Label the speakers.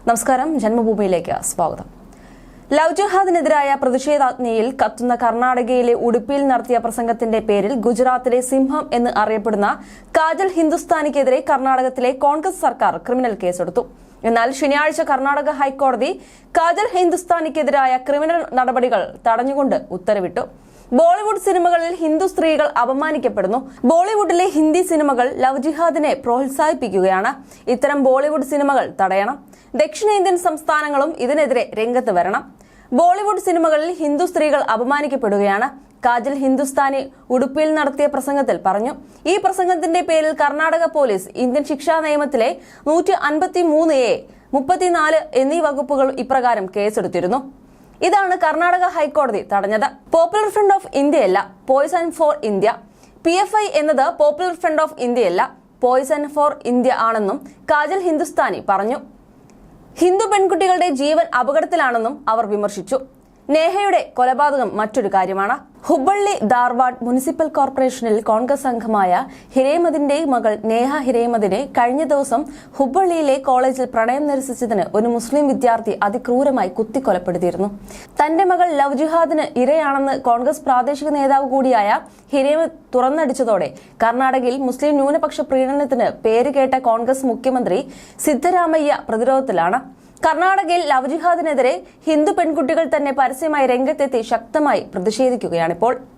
Speaker 1: നമസ്കാരം, ജന്മഭൂമിയിലേക്ക് സ്വാഗതം. ലവ് ജിഹാദിനെതിരായ പ്രതിഷേധാജ്ഞയിൽ കത്തുന്ന കർണാടകയിലെ ഉടുപ്പിയിൽ നടത്തിയ പ്രസംഗത്തിന്റെ പേരിൽ ഗുജറാത്തിലെ സിംഹം എന്ന് അറിയപ്പെടുന്ന കാജൽ ഹിന്ദുസ്ഥാനിക്കെതിരെ കർണാടകത്തിലെ കോൺഗ്രസ് സർക്കാർ ക്രിമിനൽ കേസെടുത്തു. എന്നാൽ ശനിയാഴ്ച കർണാടക ഹൈക്കോടതി കാജൽ ഹിന്ദുസ്ഥാനിക്കെതിരായ ക്രിമിനൽ നടപടികൾ തടഞ്ഞുകൊണ്ട് ഉത്തരവിട്ടു. ബോളിവുഡ് സിനിമകളിൽ ഹിന്ദു സ്ത്രീകൾ അപമാനിക്കപ്പെടുന്നു. ബോളിവുഡിലെ ഹിന്ദി സിനിമകൾ ലവ് ജിഹാദിനെ പ്രോത്സാഹിപ്പിക്കുകയാണ്. ഇത്തരം ബോളിവുഡ് സിനിമകൾ തടയണം. ദക്ഷിണേന്ത്യൻ സംസ്ഥാനങ്ങളും ഇതിനെതിരെ രംഗത്ത് വരണം. ബോളിവുഡ് സിനിമകളിൽ ഹിന്ദു സ്ത്രീകൾ അപമാനിക്കപ്പെടുകയാണ്. കാജൽ ഹിന്ദുസ്ഥാനി ഉടുപ്പിയിൽ നടത്തിയ പ്രസംഗത്തിൽ പറഞ്ഞു. ഈ പ്രസംഗത്തിന്റെ പേരിൽ കർണാടക പോലീസ് ഇന്ത്യൻ ശിക്ഷാ നിയമത്തിലെ 153A, 34 എന്നീ വകുപ്പുകൾ ഇപ്രകാരം കേസെടുത്തിരുന്നു. ഇതാണ് കർണാടക ഹൈക്കോടതി തടഞ്ഞത്. പോപ്പുലർ ഫ്രണ്ട് ഓഫ് ഇന്ത്യയല്ല, പോയ്സൺ ഫോർ ഇന്ത്യ. PFI എന്നത് പോപ്പുലർ ഫ്രണ്ട് ഓഫ് ഇന്ത്യയല്ല, പോയ്സൺ ഫോർ ഇന്ത്യ ആണെന്നും കാജൽ ഹിന്ദുസ്ഥാനി പറഞ്ഞു. ഹിന്ദു പെൺകുട്ടികളുടെ ജീവൻ അപകടത്തിലാണെന്നും അവർ വിമർശിച്ചു. നേഹയുടെ കൊലപാതകം മറ്റൊരു കാര്യമാണ്. ഹുബ്ബള്ളി ധാർവാഡ് മുനിസിപ്പൽ കോർപ്പറേഷനിൽ കോൺഗ്രസ് അംഗമായ ഹിരേമതിന്റെ മകൾ നേഹ ഹിരേമതിനെ കഴിഞ്ഞ ദിവസം ഹുബ്ബള്ളിയിലെ കോളേജിൽ പ്രണയം നിരസിച്ചതിന് ഒരു മുസ്ലിം വിദ്യാർത്ഥി അതിക്രൂരമായി കുത്തിക്കൊലപ്പെടുത്തിയിരുന്നു. തന്റെ മകൾ ലവ് ജിഹാദിന് ഇരയാണെന്ന് കോൺഗ്രസ് പ്രാദേശിക നേതാവ് കൂടിയായ ഹിരേമത് തുറന്നടിച്ചതോടെ കർണാടകയിൽ മുസ്ലിം ന്യൂനപക്ഷ പ്രീണനത്തിന് പേരുകേട്ട കോൺഗ്രസ് മുഖ്യമന്ത്രി സിദ്ധരാമയ്യ പ്രതിരോധത്തിലാണ്. കർണാടകയിൽ ലവ് ജിഹാദിനെതിരെ ഹിന്ദു പെൺകുട്ടികൾ തന്നെ പരസ്യമായി രംഗത്തെത്തി ശക്തമായി പ്രതിഷേധിക്കുകയാണിപ്പോൾ.